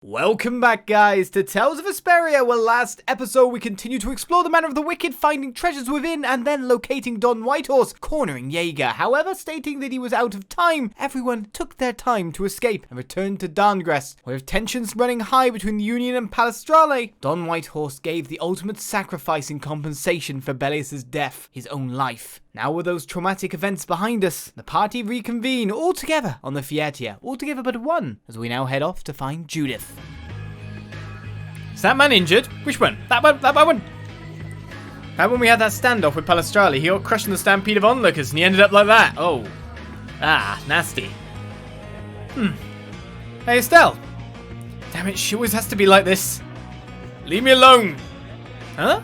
Welcome back, guys, to Tales of Vesperia, where last episode we continue to explore the Manor of the Wicked, finding treasures within, and then locating Don Whitehorse, cornering Jaeger. However, stating that he was out of time, everyone took their time to escape and returned to Dahngrest, where with tensions running high between the Union and Palestrale, Don Whitehorse gave the ultimate sacrifice in compensation for Belias's death, his own life. Now with those traumatic events behind us, the party reconvene all together on the Fietia, all together but one, as we now head off to find Judith. Is that man injured? Which one? That one? That one? Back when we had that standoff with Palestrale, he got crushed in the stampede of onlookers and he ended up like that. Oh. Ah, nasty. Hey, Estelle. Damn it, she always has to be like this. Leave me alone. Huh?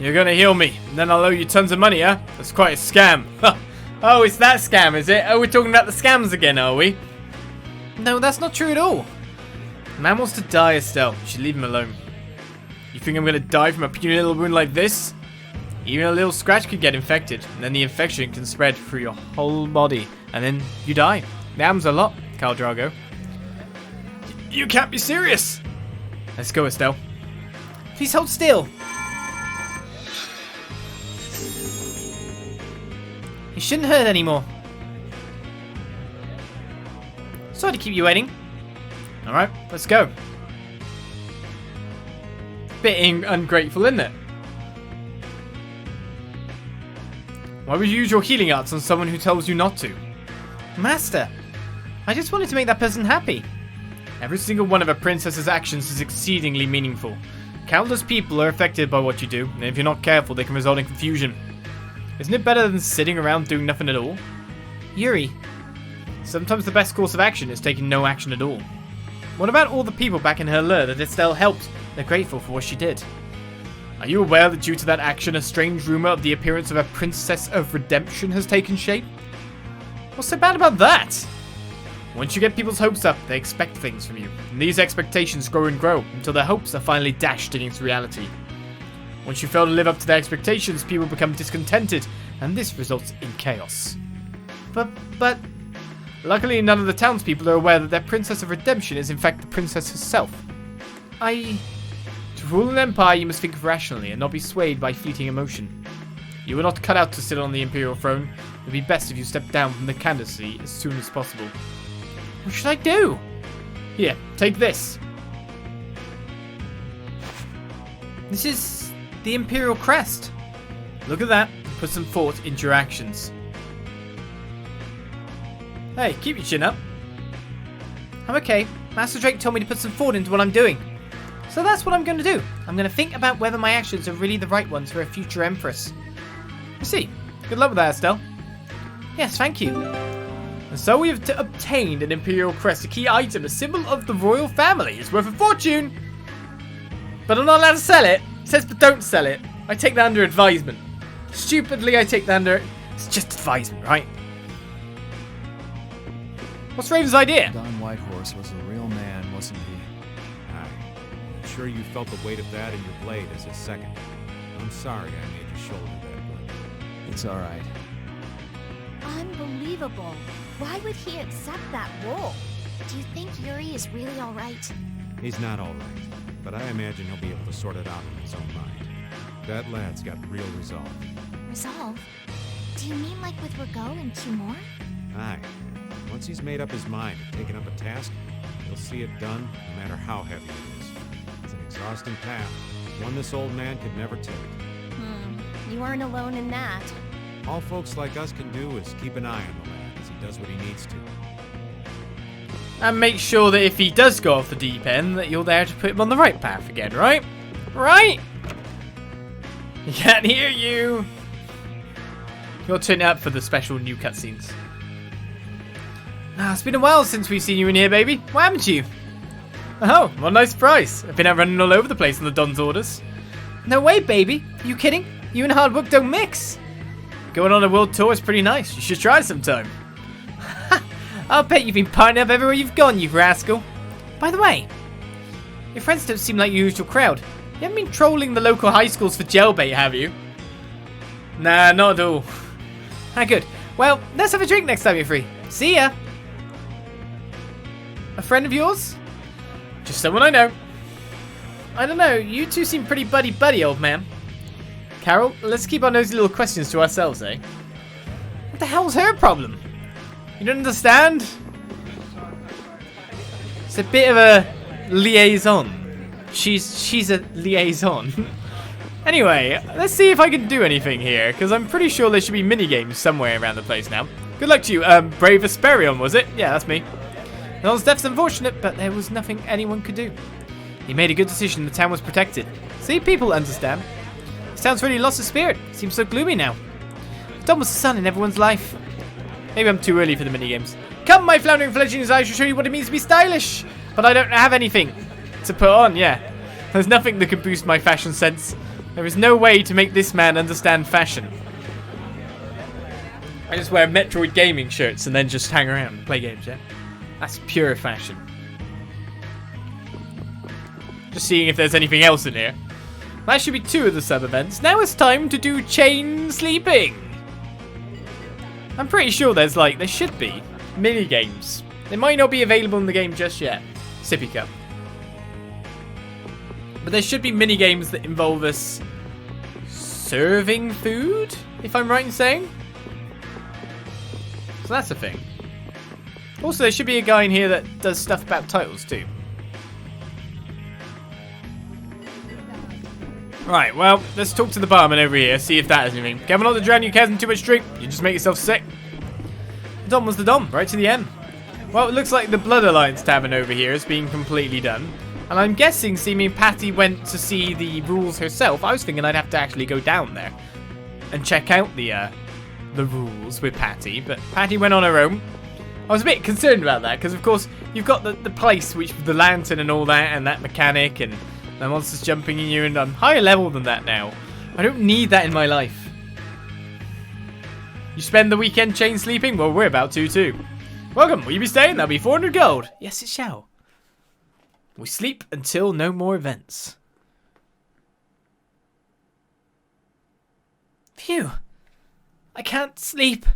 You're gonna heal me, and then I'll owe you tons of money, huh? That's quite a scam. Oh, it's that scam, is it? Oh, we're talking about the scams again, are we? No, that's not true at all. The man wants to die, Estelle. You should leave him alone. You think I'm gonna die from a puny little wound like this? Even a little scratch could get infected, and then the infection can spread through your whole body, and then you die. That happens a lot, Khal Drogo. You can't be serious! Let's go, Estelle. Please hold still. It shouldn't hurt anymore. Sorry to keep you waiting. Alright, let's go. Bit ungrateful, isn't it? Why would you use your healing arts on someone who tells you not to? Master, I just wanted to make that person happy. Every single one of a princess's actions is exceedingly meaningful. Countless people are affected by what you do, and if you're not careful, they can result in confusion. Isn't it better than sitting around doing nothing at all? Yuri, sometimes the best course of action is taking no action at all. What about all the people back in Herlur that Estelle helped? They're grateful for what she did. Are you aware that due to that action, a strange rumor of the appearance of a Princess of Redemption has taken shape? What's so bad about that? Once you get people's hopes up, they expect things from you. And these expectations grow and grow until their hopes are finally dashed against reality. Once you fail to live up to their expectations, people become discontented, and this results in chaos. But... Luckily, none of the townspeople are aware that their Princess of Redemption is in fact the princess herself. To rule an empire, you must think rationally and not be swayed by fleeting emotion. You were not cut out to sit on the Imperial throne. It would be best if you stepped down from the candidacy as soon as possible. What should I do? Here, take this. This is the Imperial Crest. Look at that and put some thought into your actions. Hey, keep your chin up. I'm okay. Master Drake told me to put some thought into what I'm doing. So that's what I'm going to do. I'm going to think about whether my actions are really the right ones for a future Empress. I see. Good luck with that, Estelle. Yes, thank you. And so we have obtained an Imperial Crest, a key item, a symbol of the royal family. It's worth a fortune. But I'm not allowed to sell it. It says but don't sell it. I take that under advisement. Stupidly, I take that under... It's just advisement, right? What's Raven's idea? Don Whitehorse was a real man, wasn't he? Aye. I'm sure you felt the weight of that in your blade as a second. I'm sorry I made your shoulder that good. It's alright. Unbelievable. Why would he accept that role? Do you think Yuri is really alright? He's not alright, but I imagine he'll be able to sort it out in his own mind. That lad's got real resolve. Resolve? Do you mean like with Rigaud and Timur? Aye. Once he's made up his mind and taken up a task, he'll see it done no matter how heavy it is. It's an exhausting path, one this old man could never take. You aren't alone in that. All folks like us can do is keep an eye on the lad as he does what he needs to. And make sure that if he does go off the deep end, that you're there to put him on the right path again, right? Right? He can't hear you. You'll turn up for the special new cutscenes. It's been a while since we've seen you in here, baby. What happened to you? Oh, what a nice surprise. I've been out running all over the place on the Don's orders. No way, baby. Are you kidding? You and hard work don't mix. Going on a world tour is pretty nice. You should try it sometime. I'll bet you've been partying up everywhere you've gone, you rascal. By the way, your friends don't seem like your usual crowd. You haven't been trolling the local high schools for jailbait, have you? Nah, not at all. Good. Well, let's have a drink next time you're free. See ya. A friend of yours? Just someone I know. I don't know, you two seem pretty buddy-buddy, old man. Karol, let's keep our nosy little questions to ourselves, eh? What the hell's her problem? You don't understand? It's a bit of a liaison. She's a liaison. Anyway, let's see if I can do anything here, because I'm pretty sure there should be minigames somewhere around the place now. Good luck to you. Brave Vesperia, was it? Yeah, that's me. Nol's death's unfortunate, but there was nothing anyone could do. He made a good decision. The town was protected. See, people understand. This town's really lost its spirit. It seems so gloomy now. Don was the sun in everyone's life. Maybe I'm too early for the minigames. Come, my floundering fledglings, I shall show you what it means to be stylish. But I don't have anything to put on, yeah. There's nothing that can boost my fashion sense. There is no way to make this man understand fashion. I just wear Metroid gaming shirts and then just hang around and play games, yeah? That's pure fashion. Just seeing if there's anything else in here. That should be 2 of the sub-events. Now it's time to do chain sleeping. I'm pretty sure there should be mini games. They might not be available in the game just yet. Sippy cup. But there should be mini games that involve us serving food, if I'm right in saying. So that's a thing. Also, there should be a guy in here that does stuff about titles too. Right, well, let's talk to the barman over here, see if that has anything. Careful not to drown your cows in too much drink. You just make yourself sick. The Dom was the Dom, right to the end. Well, it looks like the Blood Alliance tavern over here is being completely done. And I'm guessing, seeing Patty went to see the rules herself, I was thinking I'd have to actually go down there and check out the rules with Patty. But Patty went on her own. I was a bit concerned about that, because of course, you've got the place, which the lantern and all that, and that mechanic, and the monsters jumping in you, and I'm higher level than that now. I don't need that in my life. You spend the weekend chain sleeping? Well, we're about to too. Welcome, will you be staying? That'll be 400 gold. Yes, it shall. We sleep until no more events. Phew. I can't sleep.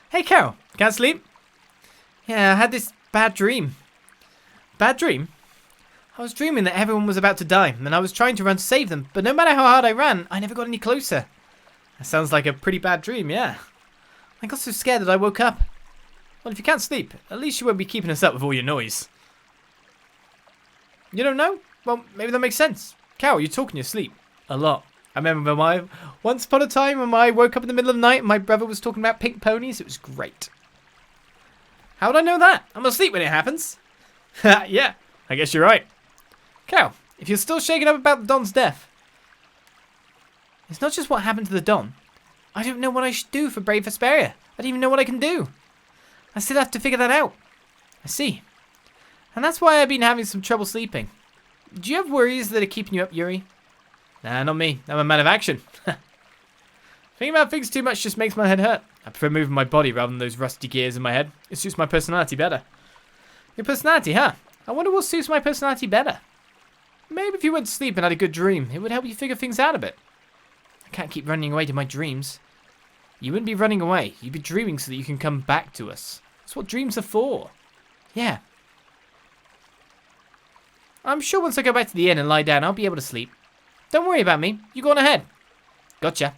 Hey, Karol. Can't sleep? Yeah, I had this bad dream. Bad dream? I was dreaming that everyone was about to die, and I was trying to run to save them, but no matter how hard I ran, I never got any closer. That sounds like a pretty bad dream, yeah. I got so scared that I woke up. Well, if you can't sleep, at least you won't be keeping us up with all your noise. You don't know? Well, maybe that makes sense. Karol, you talk in your sleep. A lot. I remember once upon a time when I woke up in the middle of the night and my brother was talking about pink ponies. It was great. How would I know that? I'm asleep when it happens. Yeah, I guess you're right. Karol, if you're still shaken up about the Don's death, it's not just what happened to the Don. I don't know what I should do for Brave Vesperia. I don't even know what I can do. I still have to figure that out. I see. And that's why I've been having some trouble sleeping. Do you have worries that are keeping you up, Yuri? Nah, not me. I'm a man of action. Thinking about things too much just makes my head hurt. I prefer moving my body rather than those rusty gears in my head. It suits my personality better. Your personality, huh? I wonder what suits my personality better. Maybe if you went to sleep and had a good dream, it would help you figure things out a bit. I can't keep running away to my dreams. You wouldn't be running away. You'd be dreaming so that you can come back to us. That's what dreams are for. Yeah. I'm sure once I go back to the inn and lie down, I'll be able to sleep. Don't worry about me. You go on ahead. Gotcha.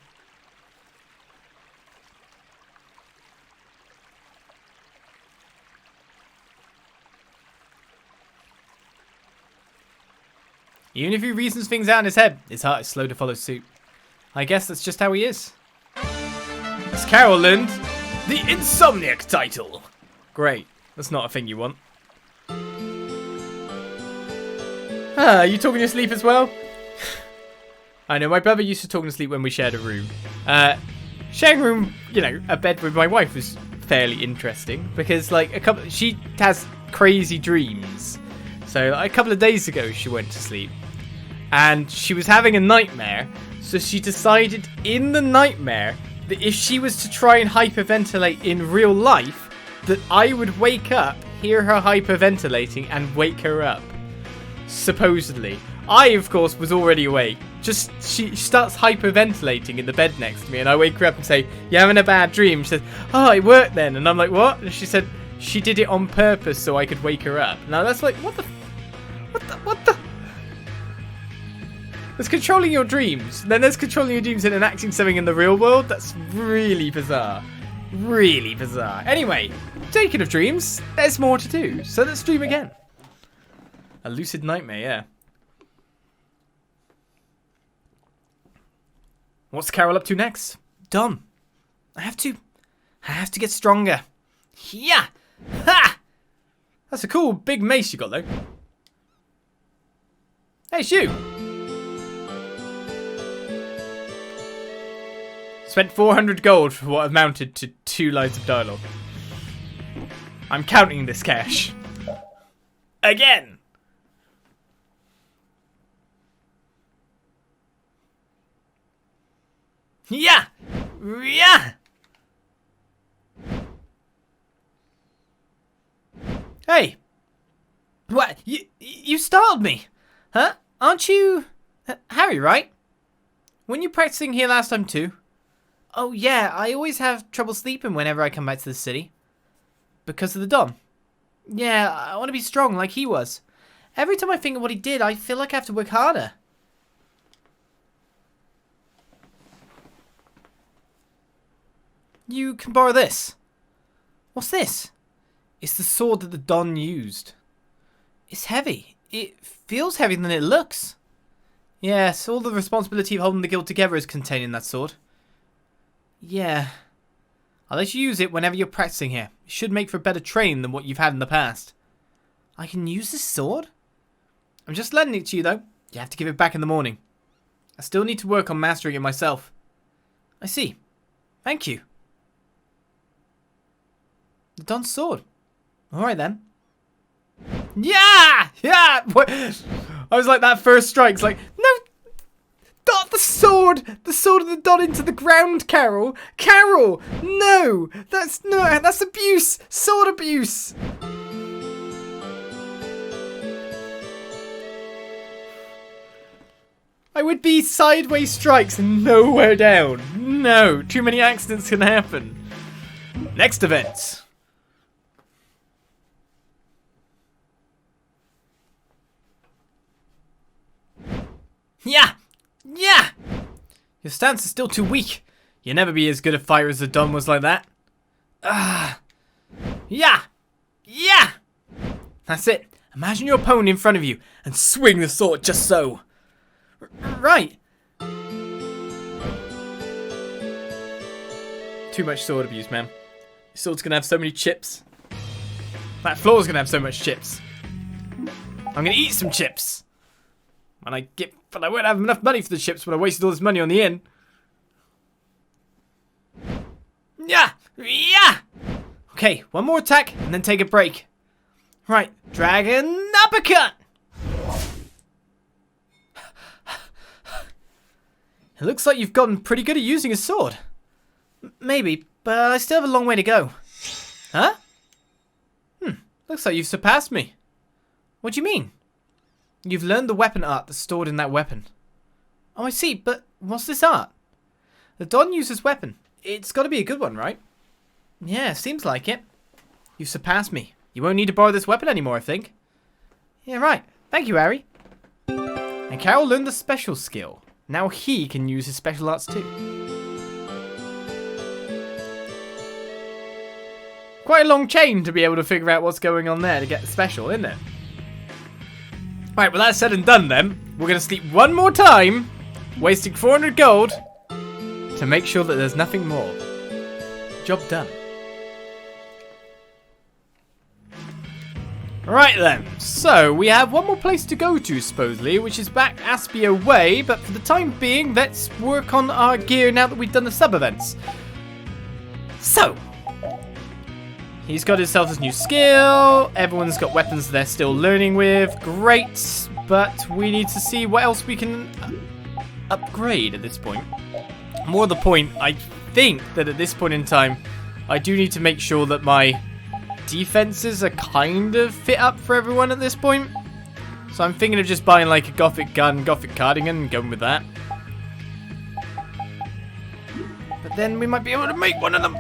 Even if he reasons things out in his head, his heart is slow to follow suit. I guess that's just how he is. As Karol learned, the Insomniac title. Great. That's not a thing you want. Ah, you talk in your sleep as well? I know, my brother used to talk in sleep when we shared a room. Sharing a room, you know, a bed with my wife was fairly interesting because, like, she has crazy dreams. So, like, a couple of days ago, she went to sleep and she was having a nightmare. So she decided in the nightmare that if she was to try and hyperventilate in real life, that I would wake up, hear her hyperventilating, and wake her up. Supposedly. I, of course, was already awake, she starts hyperventilating in the bed next to me, and I wake her up and say, "You having a bad dream?" She says, "Oh, it worked then." And I'm like, "What?" And she said she did it on purpose so I could wake her up. Now that's like, what the? There's controlling your dreams. Then there's controlling your dreams and enacting something in the real world. That's really bizarre. Really bizarre. Anyway, speaking of dreams, there's more to do. So let's dream again. A lucid nightmare, yeah. What's Karol up to next? Done. I have to get stronger. Yeah. Ha! That's a cool big mace you got though. Hey, it's you. Spent 400 gold for what amounted to 2 lines of dialogue. I'm counting this cash. Again. Yeah. Yeah. Hey. What? You startled me. Huh? Aren't you Harry, right? Weren't you practicing here last time too? Oh yeah, I always have trouble sleeping whenever I come back to the city. Because of the Don. Yeah, I want to be strong like he was. Every time I think of what he did, I feel like I have to work harder. You can borrow this. What's this? It's the sword that the Don used. It's heavy. It feels heavier than it looks. Yes, all the responsibility of holding the guild together is contained in that sword. Yeah. I'll let you use it whenever you're practicing here. It should make for a better training than what you've had in the past. I can use this sword? I'm just lending it to you though. You have to give it back in the morning. I still need to work on mastering it myself. I see. Thank you. The Don's sword. Alright then. Yeah! Yeah! What? I was like, that first strike's like, no! Not the sword! The sword of the Don into the ground, Karol! Karol! No! That's abuse! Sword abuse! I would be sideways strikes and nowhere down. No, too many accidents can happen. Next event. Yeah! Yeah! Your stance is still too weak. You'll never be as good a fighter as the Don was like that. Ah! Yeah! Yeah! That's it. Imagine your opponent in front of you and swing the sword just so. Right. Too much sword abuse, man. Your sword's gonna have so many chips. That floor's gonna have so much chips. I'm gonna eat some chips. But I won't have enough money for the chips when I wasted all this money on the inn. Yeah! Yeah! Okay, one more attack and then take a break. Right, dragon uppercut! It looks like you've gotten pretty good at using a sword. Maybe, but I still have a long way to go. Huh? Looks like you've surpassed me. What do you mean? You've learned the weapon art that's stored in that weapon. Oh, I see, but what's this art? The Don uses weapon. It's got to be a good one, right? Yeah, seems like it. You've surpassed me. You won't need to borrow this weapon anymore, I think. Yeah, right. Thank you, Harry. And Karol learned the special skill. Now he can use his special arts too. Quite a long chain to be able to figure out what's going on there to get the special, isn't it? Right, well that's said and done then. We're going to sleep one more time, wasting 400 gold to make sure that there's nothing more. Job done. Right then, so we have one more place to go to supposedly, which is back Aspia Way, but for the time being, let's work on our gear now that we've done the sub-events. So, he's got himself his new skill, everyone's got weapons they're still learning with, great, but we need to see what else we can upgrade at this point. More the point, I think that at this point in time, I do need to make sure that my defenses are kind of fit up for everyone at this point. So I'm thinking of just buying like a gothic gun, gothic cardigan and going with that. then we might be able to make one of them.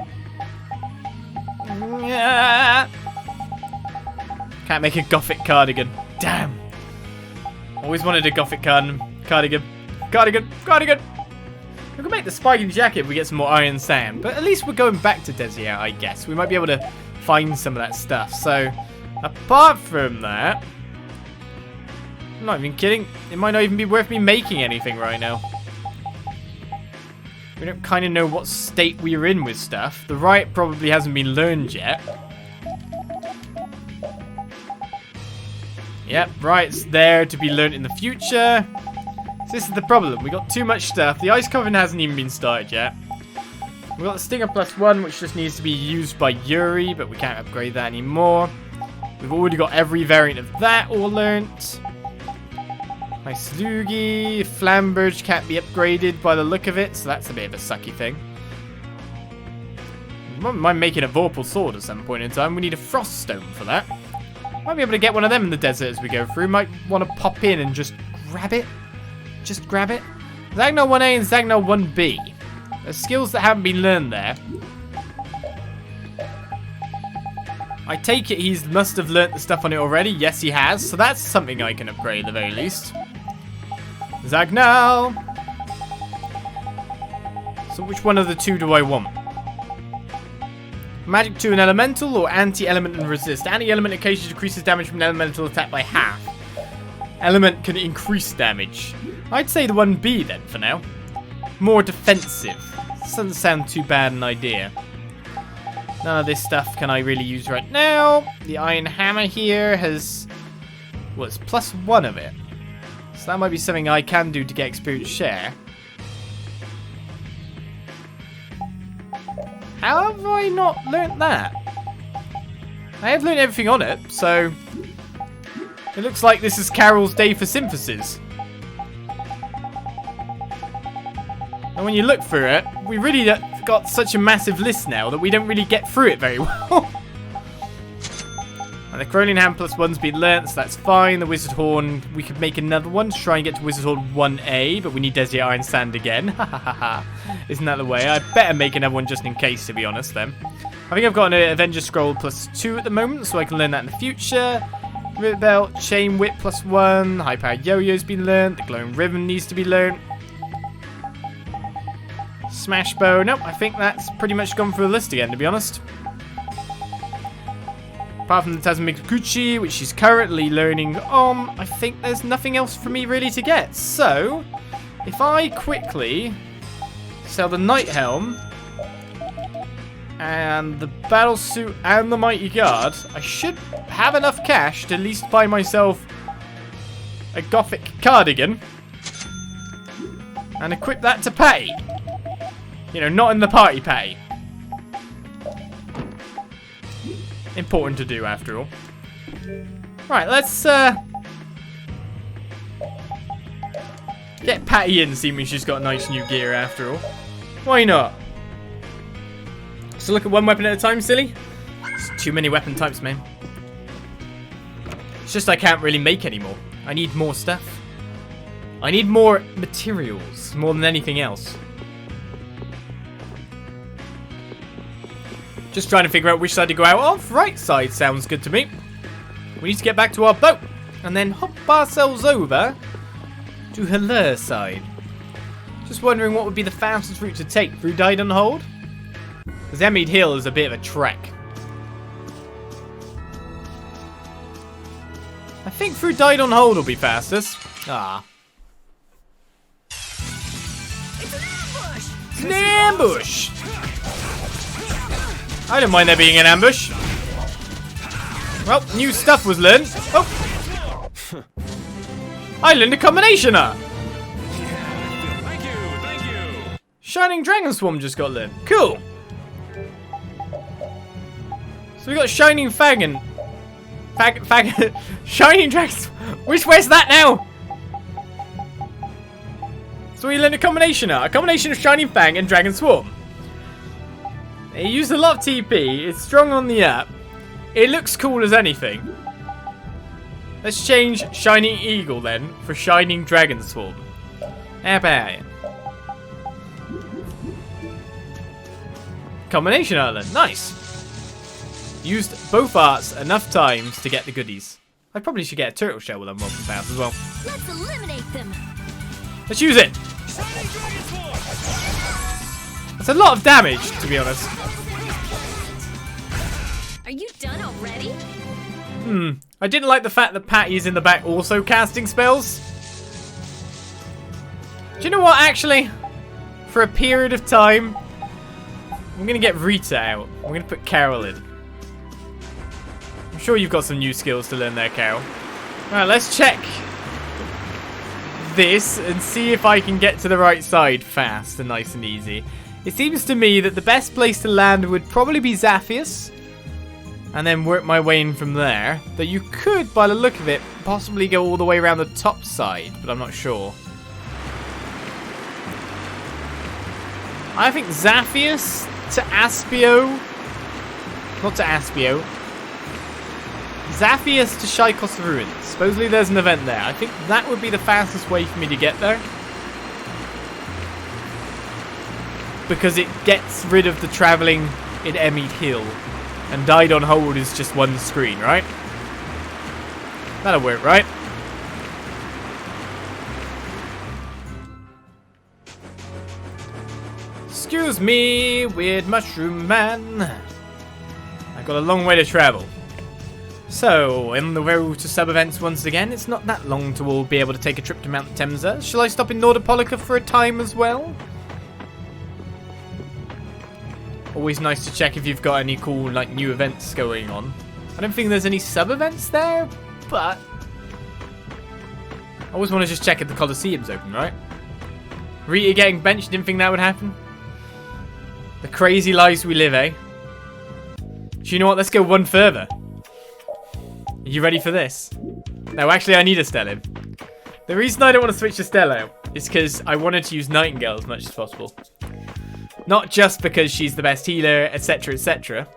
Yeah. Can't make a gothic cardigan. Damn. Always wanted a gothic cardigan. We can make the spiky jacket if we get some more iron sand. But at least we're going back to Desio, I guess. We might be able to find some of that stuff. So, apart from that... I'm not even kidding. It might not even be worth me making anything right now. We don't kind of know what state we're in with stuff. The riot probably hasn't been learned yet. Yep, riot's there to be learned in the future. So this is the problem. We got too much stuff. The Ice Coven hasn't even been started yet. We got the Stinger +1, which just needs to be used by Yuri, but we can't upgrade that anymore. We've already got every variant of that all learnt. My Slugi, Flamberge can't be upgraded by the look of it, so that's a bit of a sucky thing. Might making a Vorpal sword at some point in time. We need a Frost Stone for that. Might be able to get one of them in the desert as we go through. Might want to pop in and just grab it. Just grab it. Zagnar 1A and Zagnar 1B. There's skills that haven't been learned there. I take it he must have learnt the stuff on it already. Yes, he has. So that's something I can upgrade at the very least. Zagnar! So which one of the two do I want? Magic 2 and Elemental or Anti-Element and Resist? Anti-Element occasionally decreases damage from an elemental attack by half. Element can increase damage. I'd say the 1B then for now. More defensive. Doesn't sound too bad an idea. None of this stuff can I really use right now. The Iron Hammer here has... well, it's +1 of it. So that might be something I can do to get experience share. How have I not learnt that? I have learnt everything on it, so... it looks like this is Karol's day for synthesis. And when you look through it, we really got such a massive list now that we don't really get through it very well. And the Cronian Hand +1's been learnt, so that's fine. The Wizard Horn, we could make another one to try and get to Wizard Horn 1A, but we need Desi Iron Sand again. Isn't that the way? I better make another one just in case, to be honest, then. I think I've got an Avenger Scroll +2 at the moment, so I can learn that in the future. Rivet Belt, Chain Whip +1, High Power Yo-Yo's been learnt, the Glowing Ribbon needs to be learnt. Smash Bow, nope, I think that's pretty much gone through the list again, to be honest. Apart from the Tazumikuchi, which she's currently learning on, I think there's nothing else for me really to get. So, if I quickly sell the Night Helm and the Battle Suit and the Mighty Guard, I should have enough cash to at least buy myself a Gothic cardigan and equip that to pay. You know, not in the party pay. Important to do, after all. Right, let's get Patty in, seeing she's got nice new gear, after all. Why not? So look at one weapon at a time, silly? It's too many weapon types, man. It's just I can't really make anymore. I need more stuff. I need more materials, more than anything else. Just trying to figure out which side to go out of. Right side sounds good to me. We need to get back to our boat and then hop ourselves over to her side. Just wondering what would be the fastest route to take through Dahngrest. Because Emmede Hill is a bit of a trek. I think through Dahngrest will be fastest. Ah. It's an ambush! I don't mind there being an ambush. Well, new stuff was learned. Oh! I learned a combination art. Thank you. Shining Dragon Swarm just got learned. Cool. So we got Shining Faggot. Shining Dragon. Which way's that now? So we learned a combination art. A combination of Shining Fang and Dragon Swarm. It used a lot of TP. It's strong on the up. It looks cool as anything. Let's change Shining Eagle then for Shining Dragon Swarm. How about it? combination out of it. Nice. Used both arts enough times to get the goodies. I probably should get a turtle shell with unwelcome powers as well. Let's eliminate them. Let's use it. That's a lot of damage, to be honest. Are you done already? I didn't like the fact that Patty's in the back also casting spells. Do you know what, actually? For a period of time, I'm going to get Rita out. I'm going to put Karol in. I'm sure you've got some new skills to learn there, Karol. Alright, let's check this and see if I can get to the right side fast and nice and easy. It seems to me that the best place to land would probably be Zaphius, and then work my way in from there. Though you could, by the look of it, possibly go all the way around the top side, but I'm not sure. I think Zaphius to Aspio. Not to Aspio. Zaphius to Shaikos Ruins. Supposedly there's an event there. I think that would be the fastest way for me to get there. Because it gets rid of the travelling in Emmett Hill. And Died on Hold is just one screen, right? That'll work, right? Excuse me, weird mushroom man. I've got a long way to travel. So, in the road to sub-events once again, it's not that long to all be able to take a trip to Mt Temza. Shall I stop in Nordopolica for a time as well? Always nice to check if you've got any cool, like, new events going on. I don't think there's any sub-events there, but I always want to just check if the Colosseum's open, right? Rita getting benched, didn't think that would happen. The crazy lives we live, eh? Do you know what? Let's go one further. Are you ready for this? No, actually, I need Estelle. The reason I don't want to switch Estelle out is because I wanted to use Nightingale as much as possible. Not just because she's the best healer, etc, etc.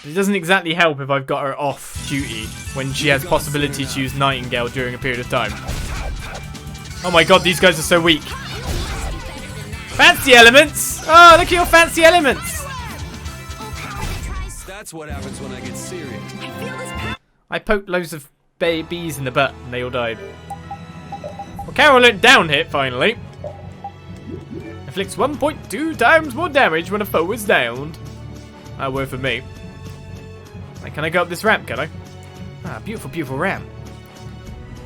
It doesn't exactly help if I've got her off duty when she has possibility to use Nightingale during a period of time. Oh my god, these guys are so weak. Fancy elements! Oh, look at your fancy elements! That's what happens when I get serious. I poked loads of bees in the butt and they all died. Well, Karol learned down hit finally. Inflicts 1.2 times more damage when a foe is downed. That worked for me. Like, can I go up this ramp, can I? Ah, beautiful, beautiful ramp.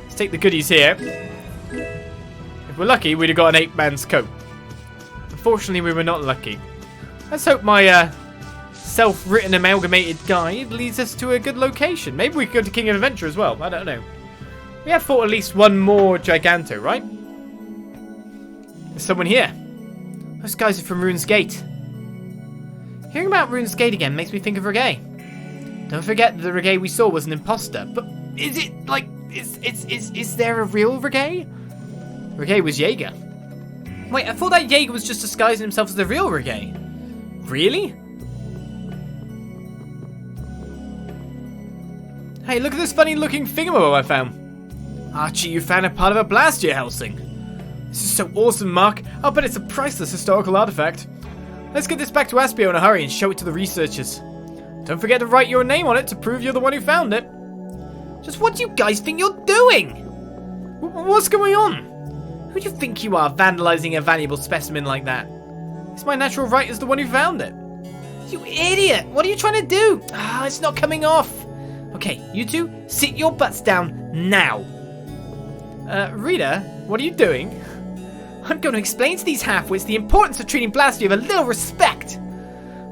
Let's take the goodies here. If we're lucky, we'd have got an 8-man's coat. Unfortunately, we were not lucky. Let's hope my self-written amalgamated guide leads us to a good location. Maybe we could go to King of Adventure as well. I don't know. We have fought at least one more Giganto, right? There's someone here. Those guys are from Rune's Gate. Hearing about Rune's Gate again makes me think of Reggae. Don't forget that the Reggae we saw was an imposter. But is it, like, is there a real Reggae? Reggae was Jaeger. Wait, I thought that Jaeger was just disguising himself as the real Reggae. Really? Hey, look at this funny looking thingamabob I found. Archie, you found a part of a blast here, Helsing. This is so awesome, Mark. I'll bet it's a priceless historical artifact. Let's get this back to Aspio in a hurry and show it to the researchers. Don't forget to write your name on it to prove you're the one who found it. Just what do you guys think you're doing? What's going on? Who do you think you are, vandalizing a valuable specimen like that? It's my natural right as the one who found it. You idiot! What are you trying to do? Ah, it's not coming off. Okay, you two, sit your butts down now. Rita, what are you doing? I'm going to explain to these halfwits the importance of treating Blasty with a little respect.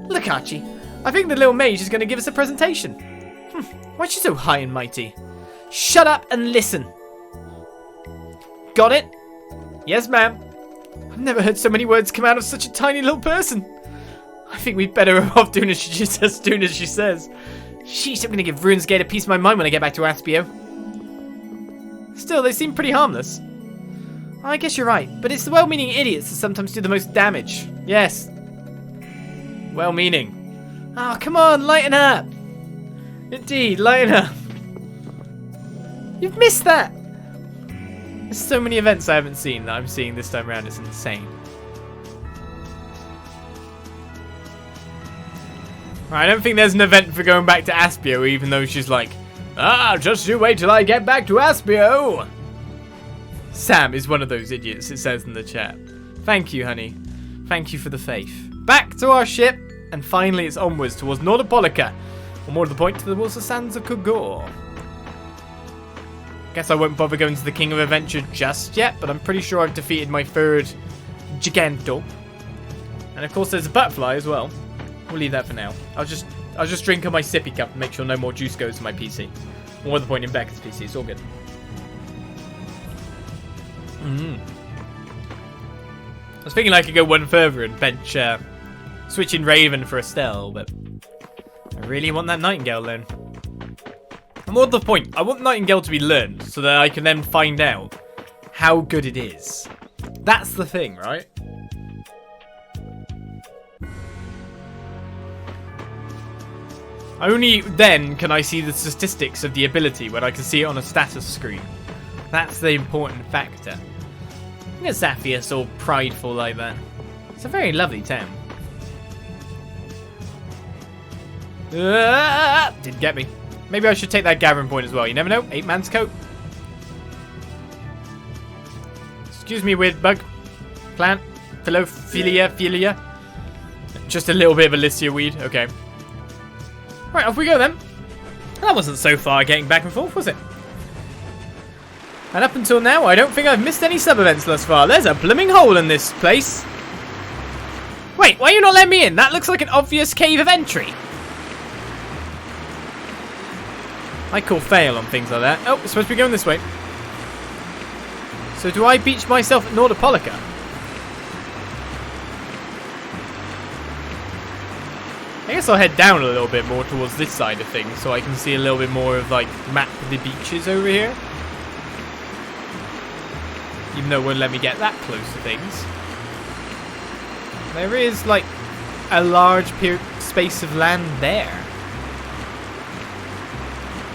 Look, Archie, I think the little mage is going to give us a presentation. Why's she so high and mighty? Shut up and listen. Got it? Yes, ma'am. I've never heard so many words come out of such a tiny little person. I think we'd better off doing as she says. Sheesh, I'm going to give Rune's Gate a piece of my mind when I get back to Aspio. Still, they seem pretty harmless. I guess you're right, but it's the well-meaning idiots that sometimes do the most damage. Yes. Well-meaning. Oh, come on, lighten up. Indeed, lighten up. You've missed that. There's so many events I haven't seen that I'm seeing this time around. It's insane. Right, I don't think there's an event for going back to Aspio, even though she's like, just you wait till I get back to Aspio. Sam is one of those idiots, it says in the chat. Thank you, honey. Thank you for the faith. Back to our ship, and finally it's onwards towards Nordopolica, or more to the point, towards the sands of Kogor. Guess I won't bother going to the King of Adventure just yet, but I'm pretty sure I've defeated my third Giganto. And of course there's a butterfly as well. We'll leave that for now. I'll just drink on my sippy cup and make sure no more juice goes to my PC. More the point in Becca's PC, it's all good. I was thinking I could go one further and bench switching Raven for Estelle, but I really want that Nightingale learn. And more the point, I want Nightingale to be learned so that I can then find out how good it is. That's the thing, right? Only then can I see the statistics of the ability when I can see it on a status screen. That's the important factor. Look at Zaphius all prideful like that. It's a very lovely town. Didn't get me. Maybe I should take that gathering point as well. You never know. 8-man's coat. Excuse me, weird bug. Plant. Philia. Just a little bit of Alicia weed. Okay. Right, off we go then. That wasn't so far getting back and forth, was it? And up until now, I don't think I've missed any sub-events thus far. There's a blooming hole in this place. Wait, why are you not letting me in? That looks like an obvious cave of entry. I call fail on things like that. Oh, it's supposed to be going this way. So do I beach myself at Nordopolica? I guess I'll head down a little bit more towards this side of things so I can see a little bit more of like map of the beaches over here. Even though it won't let me get that close to things. There is like a large space of land there.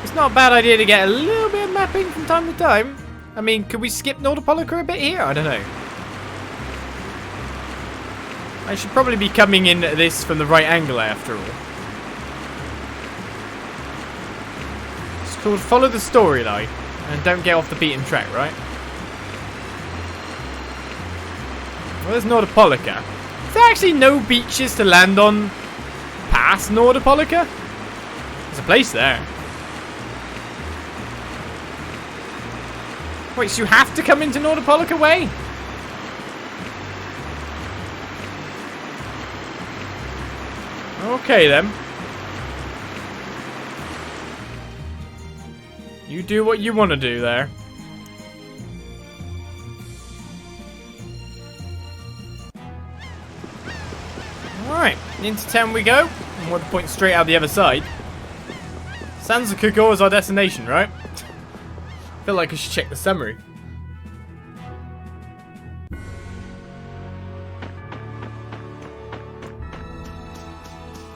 It's not a bad idea to get a little bit of mapping from time to time. I mean, could we skip Nordopolica a bit here? I don't know. I should probably be coming in at this from the right angle after all. It's called follow the storyline and don't get off the beaten track, right? Well, there's Nordopolica. Is there actually no beaches to land on past Nordopolica? There's a place there. Wait, so you have to come into Nordopolica way? Okay then. You do what you want to do there. Alright, into town we go. And we'll point straight out the other side. Sands of Kogor is our destination, right? Feel like I should check the summary.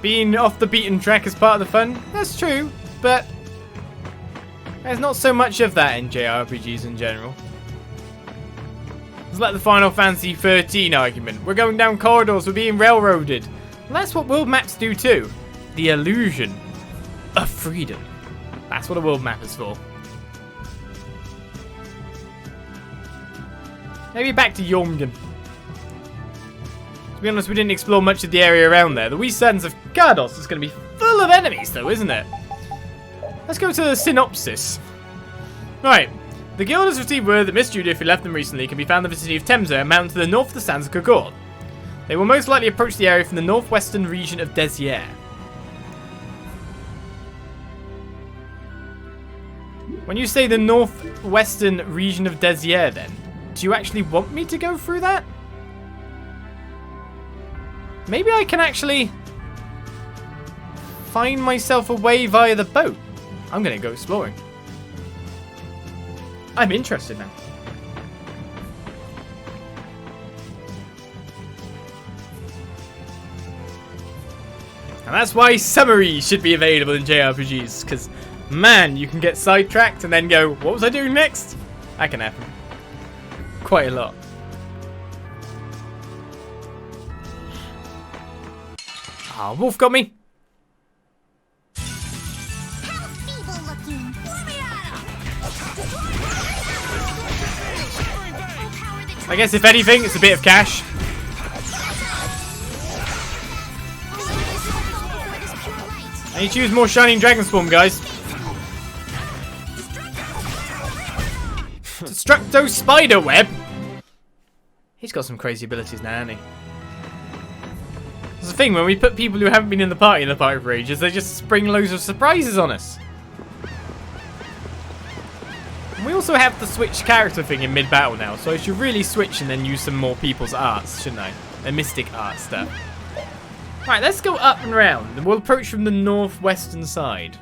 Being off the beaten track is part of the fun. That's true, but there's not so much of that in JRPGs in general. It's like the Final Fantasy 13 argument. We're going down corridors, we're being railroaded. And that's what world maps do too. The illusion of freedom. That's what a world map is for. Maybe back to Jormungand. To be honest, we didn't explore much of the area around there. The wee sands of Gardos is going to be full of enemies though, isn't it? Let's go to the synopsis. Right. The guild has received word that Miss Judith, who left them recently, can be found in the city of Temza, a mountain to the north of the sands of Kogor. They will most likely approach the area from the northwestern region of Desier. When you say the northwestern region of Desier then, do you actually want me to go through that? Maybe I can actually find myself a way via the boat. I'm going to go exploring. I'm interested now. And that's why summaries should be available in JRPGs, because, man, you can get sidetracked and then go, what was I doing next? That can happen. quite a lot. Ah, wolf got me. How feeble looking. I guess if anything, it's a bit of cash. I need to use more Shining Dragon Spawn, guys. Destructo Spiderweb? He's got some crazy abilities now, hasn't he? That's the thing, when we put people who haven't been in the party for ages, they just spring loads of surprises on us. And we also have the switch character thing in mid-battle now, so I should really switch and then use some more people's arts, shouldn't I? Their mystic art stuff. Right, let's go up and round, and we'll approach from the northwestern side.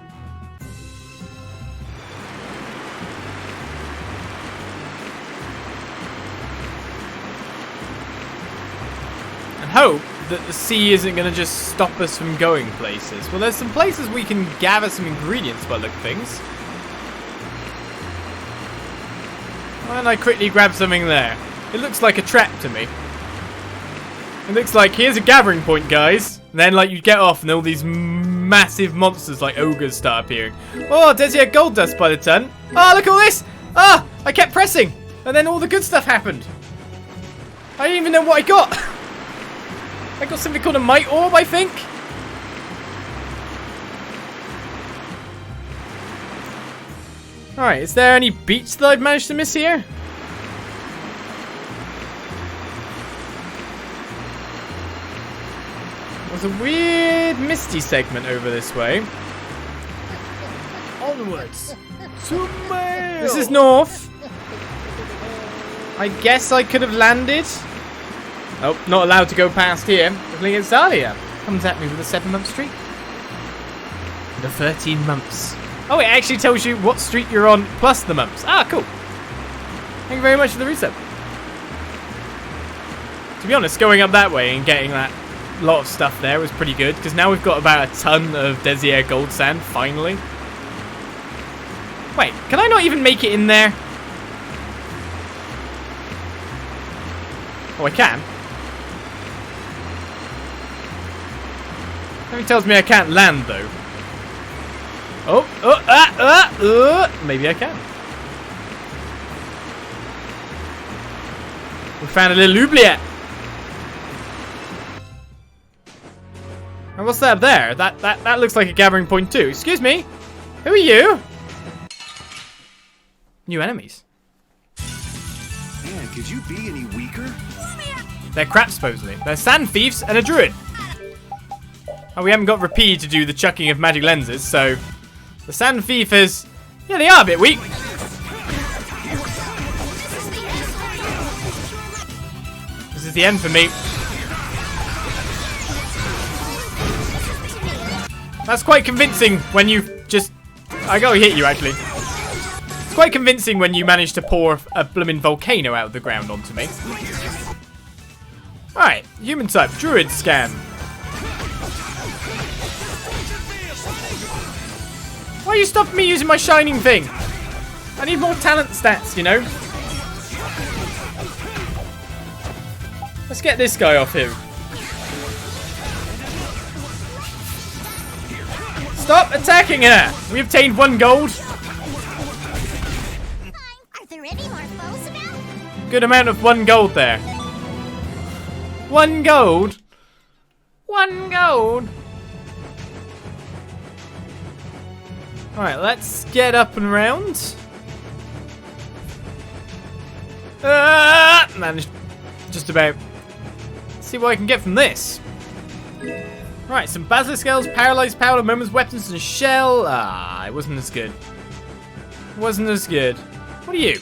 And hope that the sea isn't going to just stop us from going places. Well, there's some places we can gather some ingredients by the look of things. And I quickly grab something there. It looks like a trap to me. It looks like, here's a gathering point, guys. And then, like, you get off and all these massive monsters like ogres start appearing. Oh, there's your gold dust by the ton. Oh, look at all this. Ah, I kept pressing. And then all the good stuff happened. I didn't even know what I got. I got something called a might orb, I think. Alright, is there any beach that I've managed to miss here? There's a weird misty segment over this way. Onwards to mail. This is north. I guess I could have landed. Oh, not allowed to go past here. I think it's Dahlia. Comes at me with a 7-month streak. The 13 months. Oh, it actually tells you what streak you're on plus the months. Ah, cool. Thank you very much for the reset. To be honest, going up that way and getting that lot of stuff there was pretty good, because now we've got about a ton of Desier gold sand, finally. Wait, can I not even make it in there? Oh, I can. Something tells me I can't land, though. Maybe I can. We found a little oubliette. And what's that up there? That looks like a gathering point too. Excuse me. Who are you? New enemies. Man, could you be any weaker? They're crap, supposedly. They're sand thieves and a druid. And we haven't got Rapide to do the chucking of magic lenses, so the sand thief is... yeah, they are a bit weak. This is the end for me. That's quite convincing when you just... I gotta hit you, actually. It's quite convincing when you manage to pour a blooming volcano out of the ground onto me. Alright, human type, druid scan. Why are you stopping me using my shining thing? I need more talent stats, you know? Let's get this guy off here. Stop attacking her! We obtained 1 gold. Are there any more foes about? Good amount of 1 gold there. 1 gold? 1 gold? Alright, let's get up and around. Managed just about. Let's see what I can get from this. Right, some basilisk scales, paralyzed powder, moments, weapons, and shell. Ah, it wasn't as good. Wasn't as good. What are you?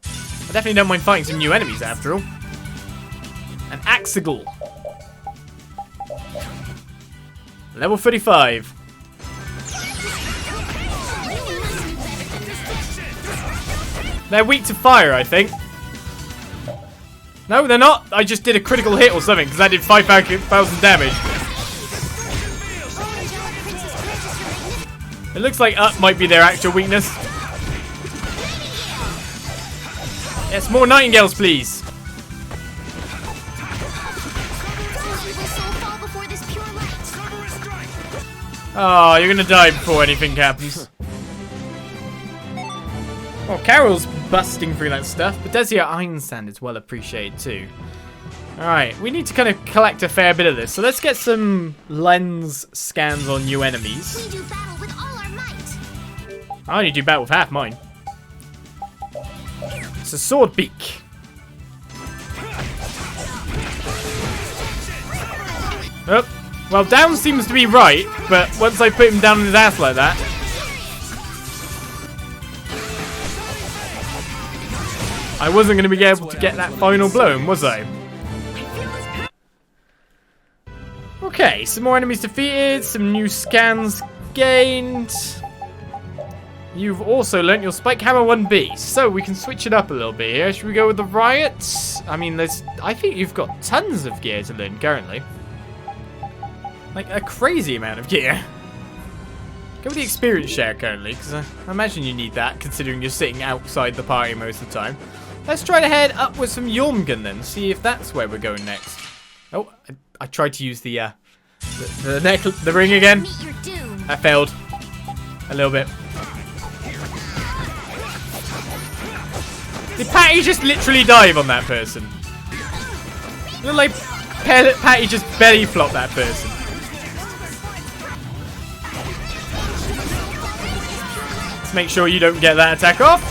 I definitely don't mind fighting some new enemies after all. An Axigal. Level 35. They're weak to fire, I think. No, they're not. I just did a critical hit or something because I did 5,000 damage. It looks like up might be their actual weakness. Yes, more nightingales, please. Oh, you're gonna die before anything happens. Oh, Karol's busting through that stuff, but Desia Iron Sand is well appreciated too. Alright, we need to kind of collect a fair bit of this, so let's get some lens scans on new enemies. We do battle with all our might. I only do battle with half mine. It's a sword beak. Oh, well, down seems to be right, but once I put him down on his ass like that. I wasn't going to be able to get that final blow in, was I? Okay, some more enemies defeated, some new scans gained. You've also learnt your Spike Hammer 1B, so we can switch it up a little bit here. Should we go with the Riots? I mean, I think you've got tons of gear to learn currently. Like, a crazy amount of gear. Go with the experience share currently, because I imagine you need that, considering you're sitting outside the party most of the time. Let's try to head up with some Jormungand then, see if that's where we're going next. Oh, I tried to use the ring again. Meet your doom. I failed. A little bit. Did Patty just literally dive on that person? It looked like Patty just belly flopped that person. Let's make sure you don't get that attack off.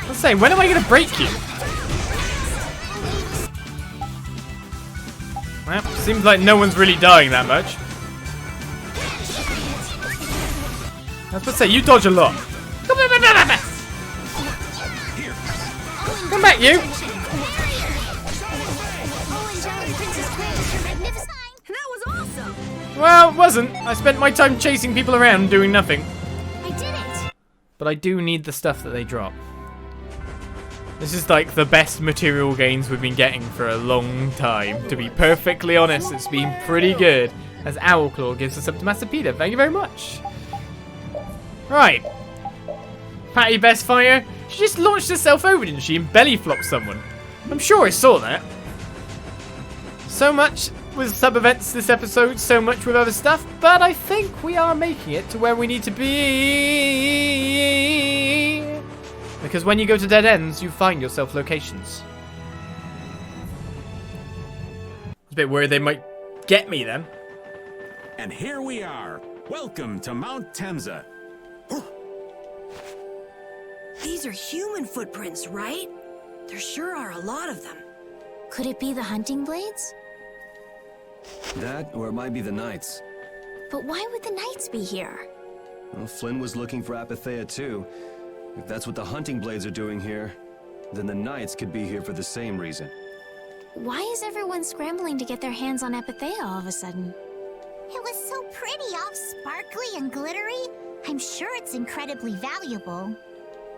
Let's say, when am I going to break you? Well, seems like no one's really dying that much. I was about to say, you dodge a lot. Come back, you. That was awesome. Well, it wasn't. I spent my time chasing people around doing nothing. I did it. But I do need the stuff that they drop. This is like the best material gains we've been getting for a long time. To be perfectly honest, it's been pretty good. As Owlclaw gives us up to Master Peter. Thank you very much. Right. Patty Best Fighter. She just launched herself over, didn't she? And belly flopped someone. I'm sure I saw that. So much with sub-events this episode, so much with other stuff. But I think we are making it to where we need to be. Because when you go to dead ends, you find yourself locations. I was a bit worried they might get me then. And here we are. Welcome to Mt Temza. These are human footprints, right? There sure are a lot of them. Could it be the hunting blades? That, or it might be the Knights. But why would the knights be here? Well, Flynn was looking for Apatheia too. If that's what the hunting blades are doing here, then the Knights could be here for the same reason. Why is everyone scrambling to get their hands on Apatheia all of a sudden? It was so pretty, all sparkly and glittery. I'm sure it's incredibly valuable.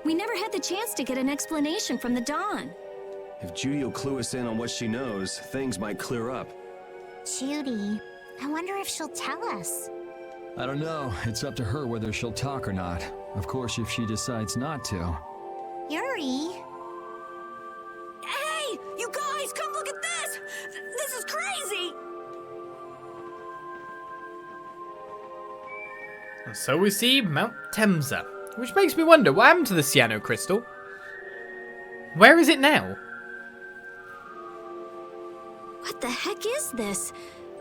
We never had the chance to get an explanation from the Dawn. If Judy will clue us in on what she knows, things might clear up. Judy, I wonder if she'll tell us. I don't know. It's up to her whether she'll talk or not. Of course, if she decides not to. Yuri? Hey, you guys, come look at this! This is crazy! And so we see Mt Temza, which makes me wonder, what happened to the Cyano Crystal? Where is it now? What the heck is this?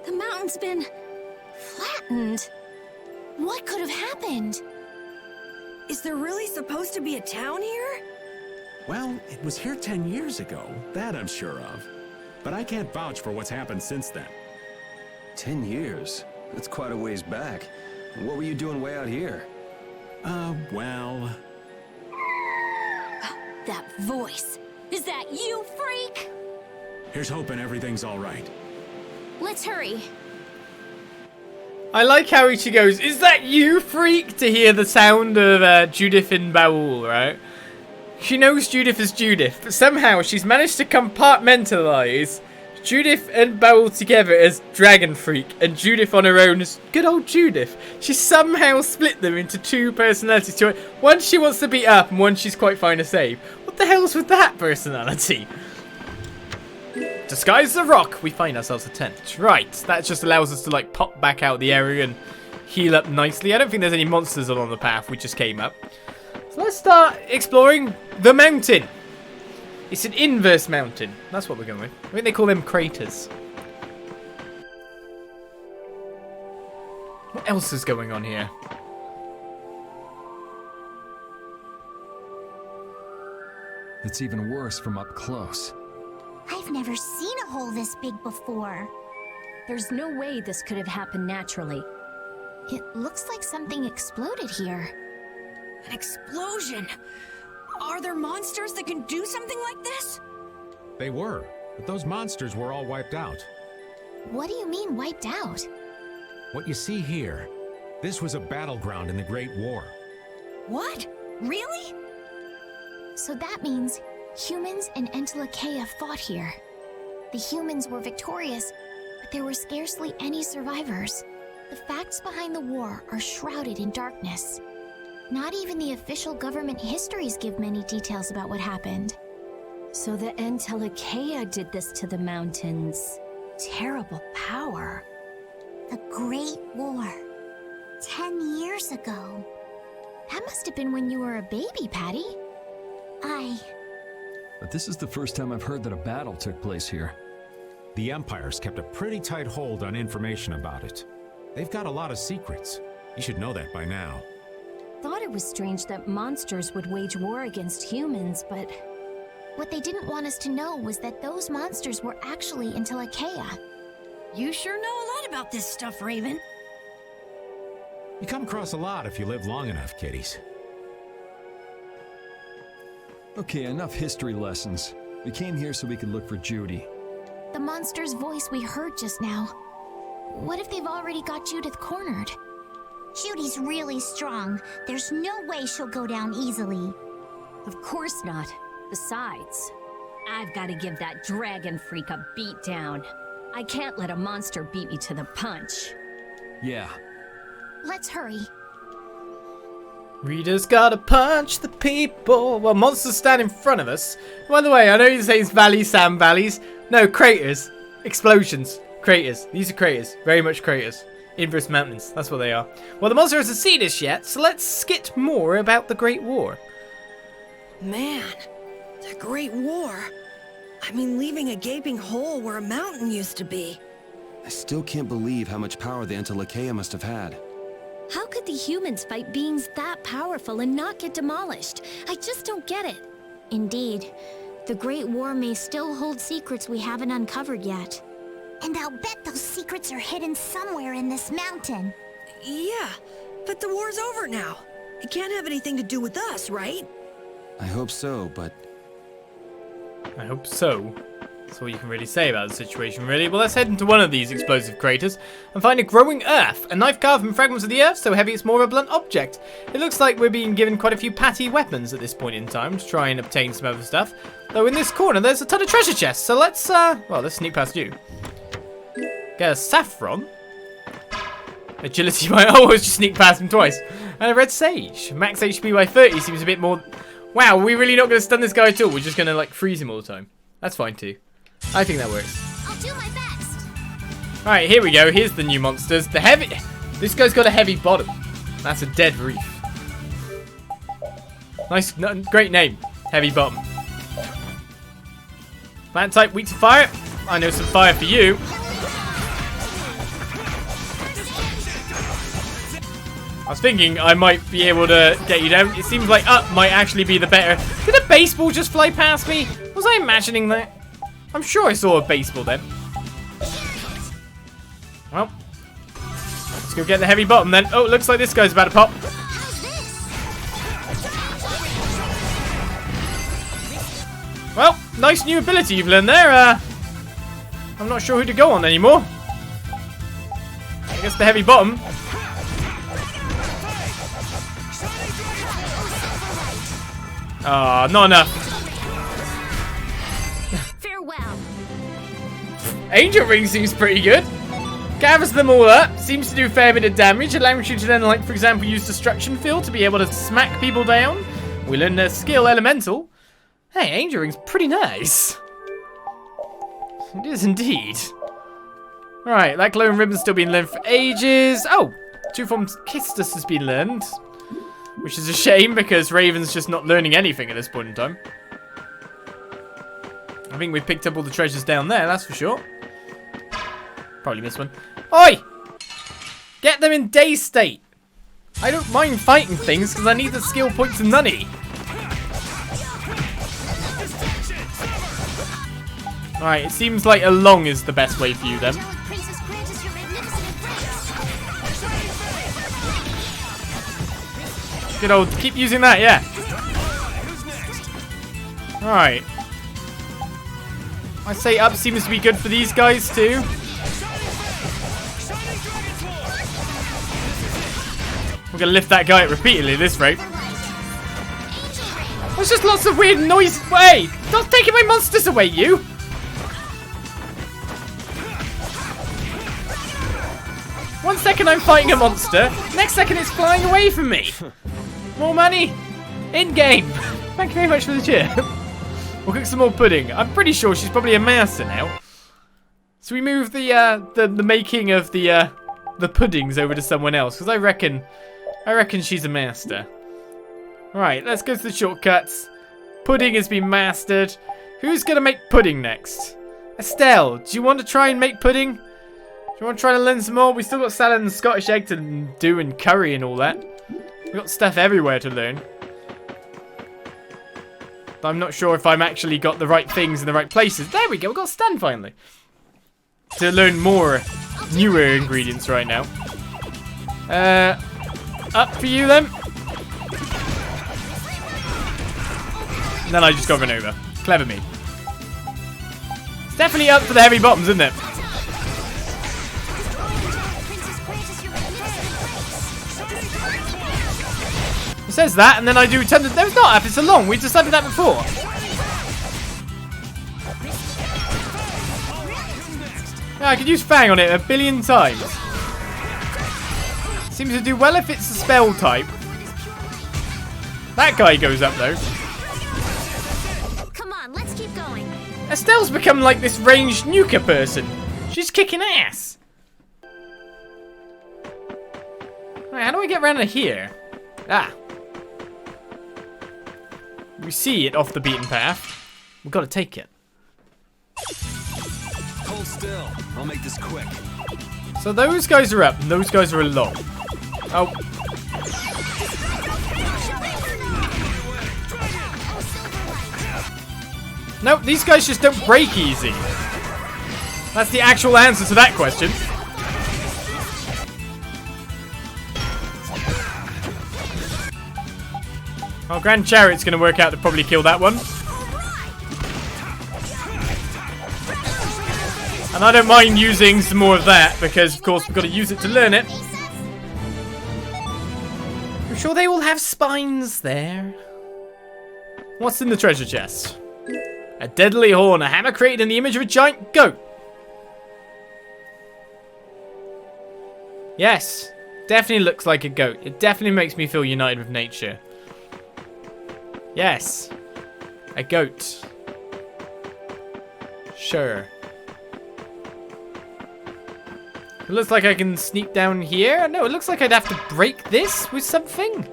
The mountain's been flattened. What could have happened? Is there really supposed to be a town here? Well, it was here 10 years ago. That I'm sure of. But I can't vouch for what's happened since then. 10 years? That's quite a ways back. What were you doing way out here? Well... That voice. Is that you, freak? Here's hoping everything's all right. Let's hurry. I like how she goes, "Is that you, freak?" to hear the sound of Judith in Baul, right? She knows Judith is Judith, but somehow she's managed to compartmentalize Judith and Beryl together as Dragon Freak, and Judith on her own as good old Judith. She somehow split them into two personalities. One she wants to beat up, and one she's quite fine to save. What the hell's with that personality? Disguise the rock. We find ourselves a tent. Right, that just allows us to like pop back out the area and heal up nicely. I don't think there's any monsters along the path we just came up. So let's start exploring the mountain. It's an inverse mountain. That's what we're going with. I think they call them craters. What else is going on here? It's even worse from up close. I've never seen a hole this big before. There's no way this could have happened naturally. It looks like something exploded here. An explosion! Are there monsters that can do something like this? They were, but those monsters were all wiped out. What do you mean, wiped out? What you see here, this was a battleground in the Great War. What? Really? So that means humans and Entelekea fought here. The humans were victorious, but there were scarcely any survivors. The facts behind the war are shrouded in darkness. Not even the official government histories give many details about what happened. So the Entelekea did this to the mountains. Terrible power. The Great War. 10 years ago. That must have been when you were a baby, Patty. But this is the first time I've heard that a battle took place here. The Empire's kept a pretty tight hold on information about it. They've got a lot of secrets. You should know that by now. Thought it was strange that monsters would wage war against humans, but What they didn't want us to know was that those monsters were actually Entelekea. You sure know a lot about this stuff, Raven. You come across a lot if you live long enough, kiddies. Okay, enough history lessons. We came here so we could look for Judy. The monster's voice we heard just now. What if they've already got Judith cornered? Judy's really strong. There's no way she'll go down easily. of course not. Besides, I've got to give that dragon freak a beat down. I can't let a monster beat me to the punch. Yeah. Let's hurry. Reader's gotta punch the people. Well, monsters stand in front of us. By the way, I know you say it's valleys, sand valleys. No, craters. Explosions. Craters. These are craters. Very much craters. Inverse mountains. That's what they are. Well, the monster hasn't seen us yet, so let's skit more about the Great War. Man, the Great War. I mean, leaving a gaping hole where a mountain used to be. I still can't believe how much power the Entelekea must have had. How could the humans fight beings that powerful and not get demolished? I just don't get it. Indeed. The Great War may still hold secrets we haven't uncovered yet. And I'll bet those secrets are hidden somewhere in this mountain. Yeah, but the war's over now. It can't have anything to do with us, right? I hope so, but... I hope so. That's all you can really say about the situation, really. Well, let's head into one of these explosive craters and find a growing earth. A knife carved from fragments of the earth, so heavy it's more of a blunt object. It looks like we're being given quite a few patty weapons at this point in time to try and obtain some other stuff. Though in this corner, there's a ton of treasure chests, so let's sneak past you. Get a saffron. Agility by... Oh, I just sneak past him twice. And a red sage. Max HP by 30 seems a bit more... Wow, are we really not going to stun this guy at all? We're just going to, like, freeze him all the time. That's fine, too. I think that works. I'll do my best. Alright, here we go. Here's the new monsters. The heavy... This guy's got a heavy bottom. That's a dead reef. Nice, great name. Heavy bottom. Plant type, weak to fire. I know some fire for you. I was thinking I might be able to get you down. It seems like up might actually be the better. Did a baseball just fly past me? Was I imagining that? I'm sure I saw a baseball then. Well, let's go get the heavy bottom then. Oh, it looks like this guy's about to pop. Well, nice new ability you've learned there. I'm not sure who to go on anymore. I guess the heavy bottom. Ah, not enough. Farewell. Angel Ring seems pretty good. Gathers them all up, seems to do a fair bit of damage, allowing you to then, like, for example, use Destruction Field to be able to smack people down. We learn their skill, Elemental. Hey, Angel Ring's pretty nice. It is indeed. Right, that glowing ribbon's still been learned for ages. Oh, Two Forms Kistus has been learned. Which is a shame because Raven's just not learning anything at this point in time. I think we've picked up all the treasures down there, that's for sure. Probably missed one. Oi! Get them in day state. I don't mind fighting things because I need the skill points and money. Alright, it seems like along is the best way for you then. Good old, keep using that, yeah. Alright. I say up seems to be good for these guys too. We're gonna lift that guy up repeatedly at this rate. There's just lots of weird noise. Hey, stop taking my monsters away, you! One second I'm fighting a monster, next second it's flying away from me. More money in game. Thank you very much for the cheer. We'll cook some more pudding. I'm pretty sure she's probably a master now. So we move the making of the puddings over to someone else because I reckon she's a master. Right, let's go to the shortcuts. Pudding has been mastered. Who's gonna make pudding next? Estelle, do you want to try and make pudding? Do you want to try to learn some more? We still got salad and Scottish egg to do and curry and all that. We've got stuff everywhere to learn. I'm not sure if I'm actually got the right things in the right places. There we go, we've got a stand finally. To learn more newer ingredients right now. Up for you then. And then I just got run over. Clever me. It's definitely up for the heavy bottoms, isn't it? It says that, and then I do tend to... No, it's not up, it's along. We decided that before. Yeah, I could use Fang on it a billion times. Seems to do well if it's a spell type. That guy goes up, though. Come on, let's keep going. Estelle's become like this ranged nuker person. She's kicking ass. Right, how do I get around to here? Ah. We see it off the beaten path. We've got to take it. Hold still. I'll make this quick. So those guys are up and those guys are along. Oh. No, these guys just don't break easy. That's the actual answer to that question. Oh, Grand Chariot's going to work out to probably kill that one. And I don't mind using some more of that because, of course, we've got to use it to learn it. I'm sure they will have spines there. What's in the treasure chest? A deadly horn, a hammer created in the image of a giant goat. Yes, definitely looks like a goat. It definitely makes me feel united with nature. Yes, a goat. Sure. It looks like I can sneak down here. No, it looks like I'd have to break this with something.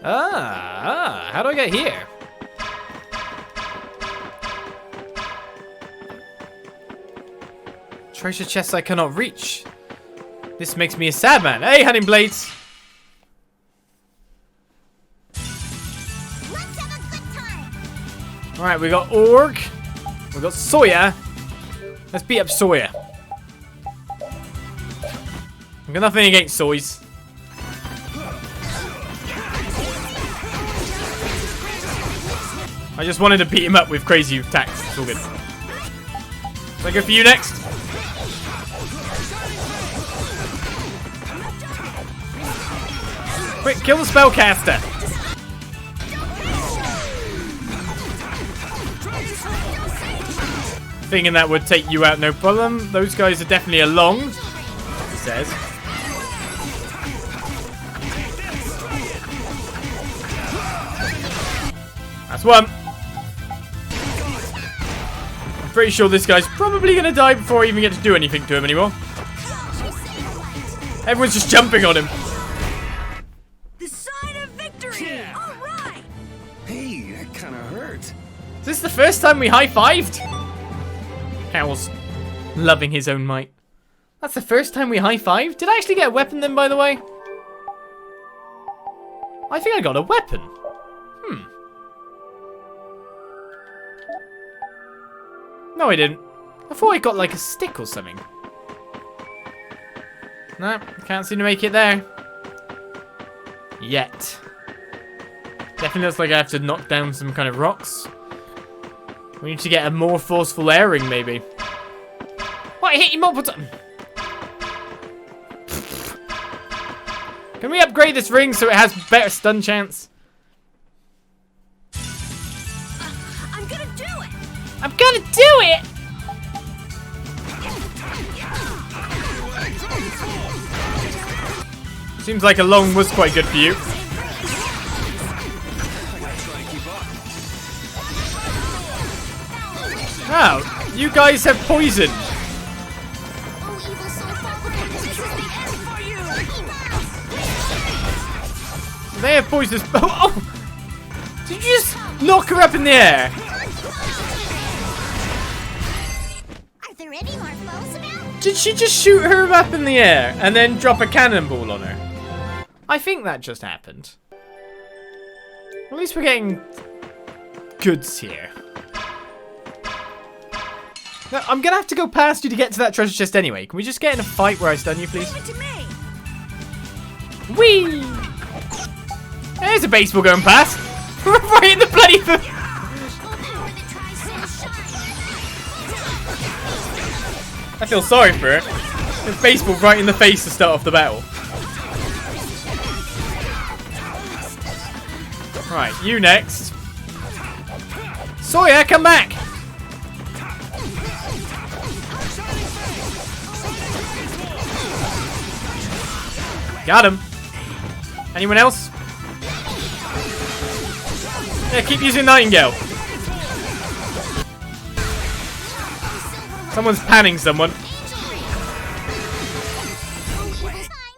How do I get here? Treasure chests I cannot reach. This makes me a sad man. Hey, hunting blades. Let's have a good time. All right, we got Org. We got Sawyer. Let's beat up Sawyer. I've got nothing against Sawyers. I just wanted to beat him up with crazy attacks. It's all good. Can I go for you next? Quick, kill the spellcaster. Thinking that would take you out, no problem. Those guys are definitely along, he says. That's one. I'm pretty sure this guy's probably going to die before I even get to do anything to him anymore. Everyone's just jumping on him. The sign of victory! Yeah. All right! Hey, that kind of hurt. Is this the first time we high-fived? Karol's loving his own might. That's the first time we high-fived? Did I actually get a weapon then, by the way? I think I got a weapon. No, I didn't. I thought I got like a stick or something. No, can't seem to make it there. Yet. Definitely looks like I have to knock down some kind of rocks. We need to get a more forceful airing, maybe. What? I hit you multiple times. Can we upgrade this ring so it has better stun chance? I'm gonna do it! I'm gonna do it! Seems like a long was quite good for you. Oh, you guys have poison. They have poison. Oh! Did you just knock her up in the air? Are there any more foes about? Did she just shoot her up in the air and then drop a cannonball on her? I think that just happened. At least we're getting goods here. Now, I'm gonna have to go past you to get to that treasure chest anyway. Can we just get in a fight where I stun you, please? Leave it to me! Whee! There's a baseball going past. Right in the bloody... I feel sorry for it. There's baseball right in the face to start off the battle. Right, you next. Sawyer, come back! Got him. Anyone else? Yeah, keep using Nightingale. Someone's panning someone.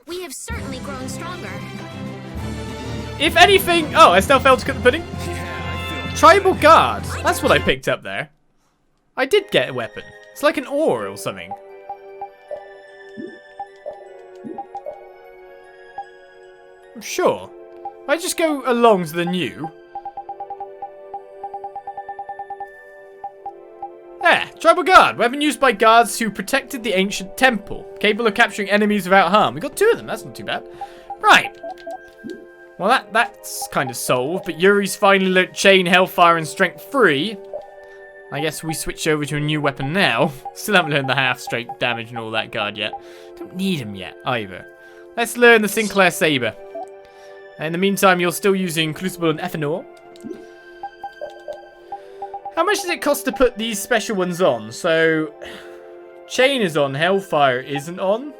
We have certainly grown stronger. If anything... Oh, I still failed to cook the pudding. Tribal Guard. That's what I picked up there. I did get a weapon. It's like an ore or something. I'm sure. If I just go along to the new... There, Tribal Guard. Weapon used by guards who protected the ancient temple. Capable of capturing enemies without harm. We got 2 of them. That's not too bad. Right. Well, that's kind of solved. But Yuri's finally learnt Chain, Hellfire, and Strength 3. I guess we switch over to a new weapon now. Still haven't learned the half-straight damage and all that guard yet. Don't need them yet, either. Let's learn the Sinclair Saber. In the meantime, you're still using Crucible and Ethanol. How much does it cost to put these special ones on? So, Chain is on, Hellfire isn't on.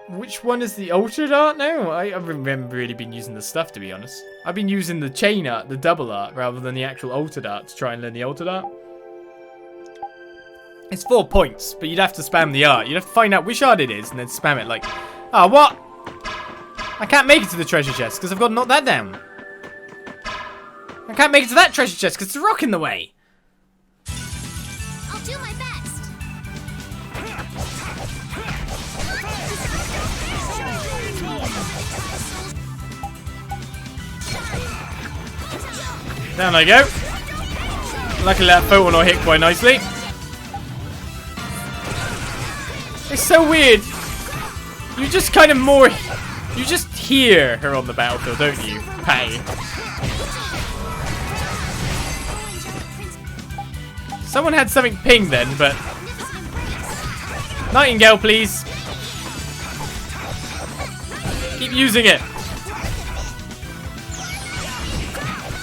Which one is the altered art now? I haven't really been using the stuff, to be honest. I've been using the chain art, the double art, rather than the actual altered art to try and learn the altered art. It's 4 points, but you'd have to spam the art. You'd have to find out which art it is and then spam it like... Ah, what? I can't make it to the treasure chest because I've got to knock that down. I can't make it to that treasure chest because there's a rock in the way. I'll do my best. Down I go. Luckily that photon will hit quite nicely. It's so weird. You just kind of more... You just hear her on the battlefield, don't you, Patty? Someone had something ping then, but... Nightingale, please. Keep using it.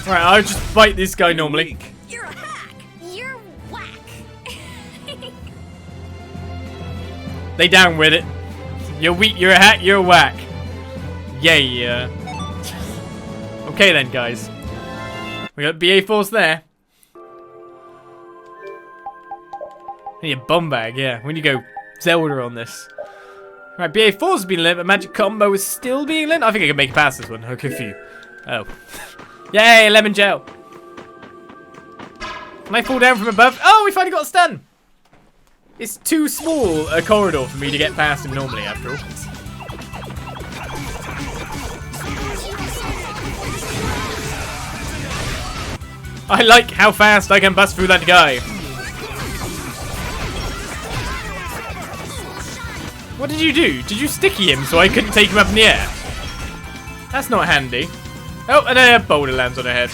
Right, I'll just fight this guy normally. You're a hack! You're whack! They down with it. You're weak, you're a hack, you're a whack. Yeah. Okay then, guys. We got BA Force there. I need a bomb bag, yeah. We need to go Zelda on this. Right, BA Force has been lit, but Magic Combo is still being lit. I think I can make it past this one. Okay, phew. Oh. Yay, lemon gel. Can I fall down from above? Oh, we finally got a stun. It's too small a corridor for me to get past him normally, after all. I like how fast I can bust through that guy. What did you do? Did you sticky him so I couldn't take him up in the air? That's not handy. Oh, and a boulder lands on her head.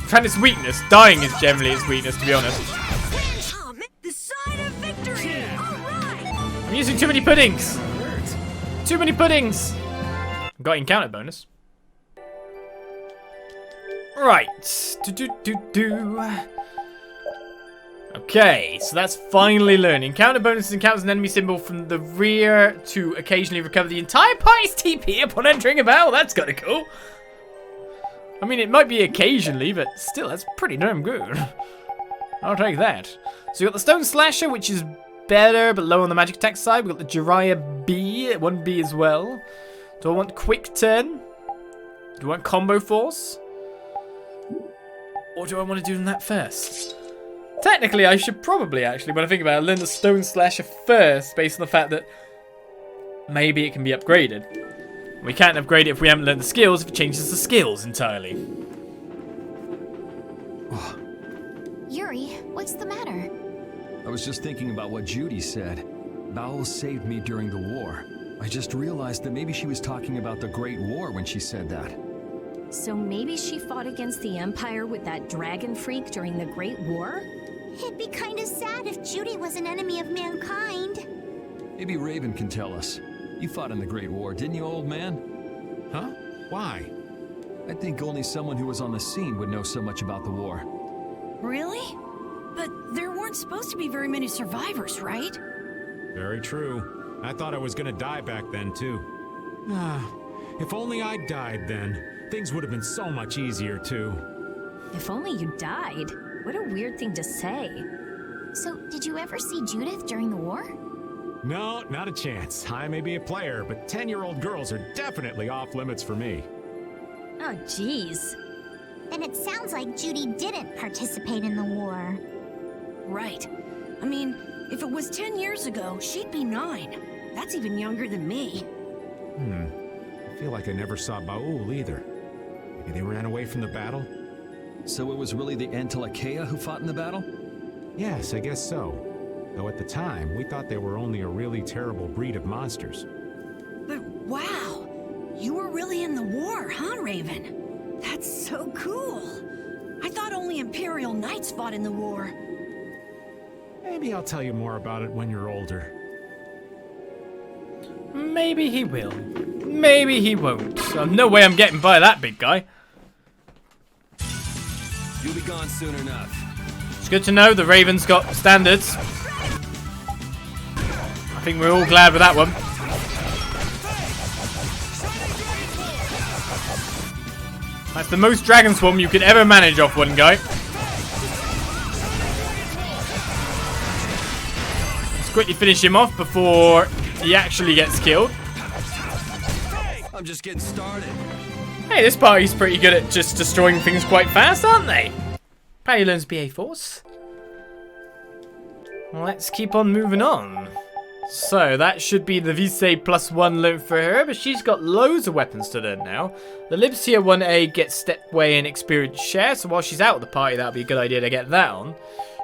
Found its weakness. Dying is generally its weakness, to be honest. The sign of victory. I'm using too many puddings. Too many puddings. Got encounter bonus. Right. Okay, so that's finally learned. Encounter bonus encounters an enemy symbol from the rear to occasionally recover the entire party's TP upon entering a battle. That's kind of cool. I mean, it might be occasionally, but still, that's pretty damn good. I'll take that. So we got the Stone Slasher, which is better, but low on the magic attack side. We got the Jiraiya B, 1B as well. Do I want Quick Turn? Do I want Combo Force? Or do I want to do that first? Technically, I should probably, actually, when I think about it, learn the Stone Slasher first, based on the fact that maybe it can be upgraded. We can't upgrade it if we haven't learned the skills, if it changes the skills entirely. Oh. Yuri, what's the matter? I was just thinking about what Judy said. Bowel saved me during the war. I just realized that maybe she was talking about the Great War when she said that. So maybe she fought against the Empire with that dragon freak during the Great War? It'd be kind of sad if Judy was an enemy of mankind. Maybe Raven can tell us. You fought in the Great War, didn't you, old man? Huh? Why? I think only someone who was on the scene would know so much about the war. Really? But there weren't supposed to be very many survivors, right? Very true. I thought I was gonna die back then, too. If only I'd died then. Things would have been so much easier, too. If only you died. What a weird thing to say. So, did you ever see Judith during the war? No, not a chance. I may be a player, but 10-year-old girls are definitely off limits for me. Oh, jeez. And it sounds like Judy didn't participate in the war. Right. I mean, if it was 10 years ago, she'd be 9. That's even younger than me. I feel like I never saw Baul either. Maybe they ran away from the battle? So it was really the Antilochea who fought in the battle? Yes, I guess so. Though at the time, we thought they were only a really terrible breed of monsters. But wow! You were really in the war, huh, Raven? That's so cool! I thought only Imperial Knights fought in the war. Maybe I'll tell you more about it when you're older. Maybe he will. Maybe he won't. No way I'm getting by that big guy. You'll be gone soon enough. It's good to know the Raven's got standards. I think we're all glad with that one. That's the most Dragon Swarm you could ever manage off one guy. Let's quickly finish him off before he actually gets killed. I'm just getting started. Hey, this party's pretty good at just destroying things quite fast, aren't they? Apparently learns BA Force. Let's keep on moving on. So, that should be the Visay +1 learn for her, but she's got loads of weapons to learn now. The Libs here 1A gets Stepway and Experience Share, so while she's out of the party, that would be a good idea to get that on.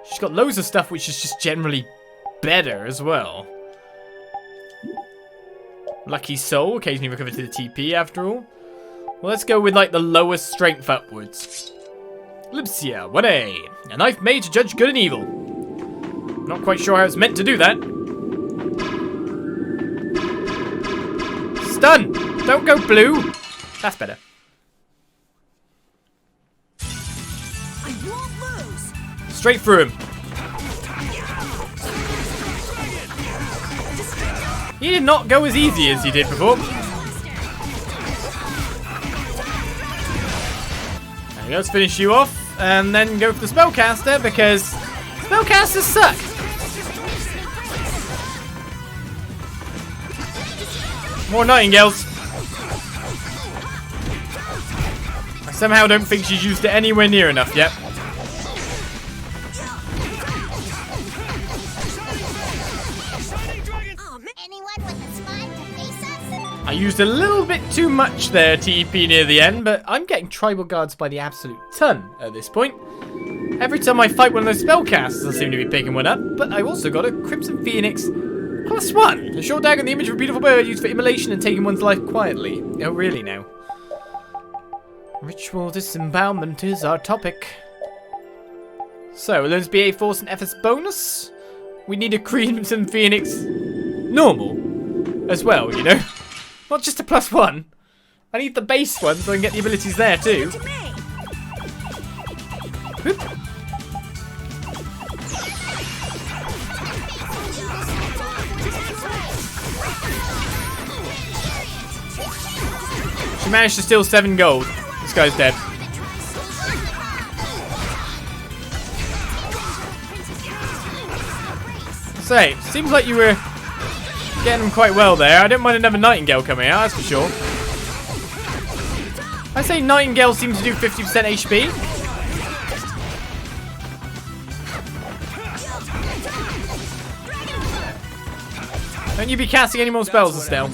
She's got loads of stuff which is just generally better as well. Lucky Soul, occasionally recover to the TP after all. Well, let's go with like the lowest strength upwards. Libsia, 1A. A knife made to judge good and evil. Not quite sure how it's meant to do that. Stun! Don't go blue! That's better. I won't lose! Straight through him. He did not go as easy as he did before. Okay, let's finish you off and then go for the spellcaster because spellcasters suck. More nightingales. I somehow don't think she's used it anywhere near enough yet. I used a little bit too much there, TP near the end, but I'm getting tribal guards by the absolute ton at this point. Every time I fight one of those spellcasters, I seem to be picking one up, but I also got a Crimson Phoenix +1. A short dagger and the image of a beautiful bird used for immolation and taking one's life quietly. Oh, really now? Ritual disembowelment is our topic. So, learns BA Force and FS bonus. We need a Crimson Phoenix normal as well, you know? Not just a +1. I need the base one so I can get the abilities there too. Whoop. She managed to steal 7 gold. This guy's dead. Say, seems like you were getting them quite well there. I don't mind another Nightingale coming out, that's for sure. I say Nightingale seems to do 50% HP. Don't you be casting any more spells, Estelle.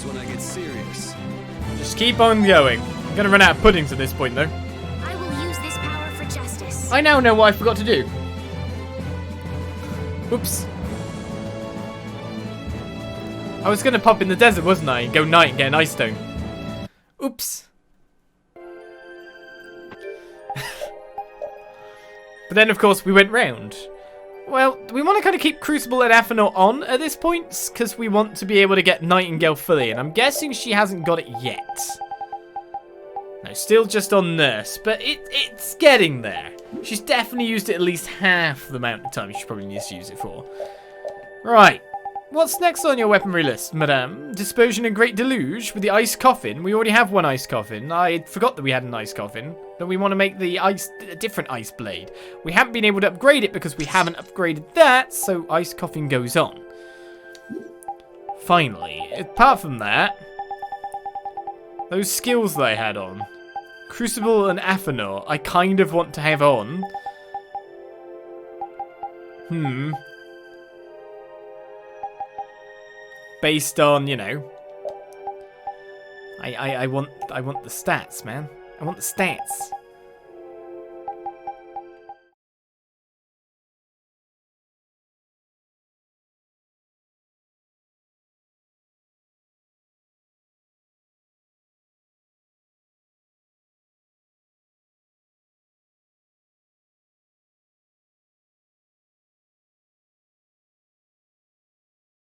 Just keep on going. I'm gonna run out of puddings at this point, though. I will use this power for justice. I now know what I forgot to do. Oops. I was gonna pop in the desert, wasn't I? And go night and get an ice stone. Oops. But then, of course, we went round. Well, we want to kind of keep Crucible and Athenor on at this point, because we want to be able to get Nightingale fully, and I'm guessing she hasn't got it yet. No, still just on Nurse, but it's getting there. She's definitely used it at least half the amount of time she probably needs to use it for. Right. What's next on your weaponry list, madame? Dispersion and Great Deluge with the Ice Coffin. We already have one Ice Coffin. I forgot that we had an Ice Coffin. But we want to make the a different Ice Blade. We haven't been able to upgrade it because we haven't upgraded that, so Ice Coffin goes on. Finally, apart from that, those skills that I had on, Crucible and Athenor, I kind of want to have on. Based on, you know, I want the stats, man. I want the stats.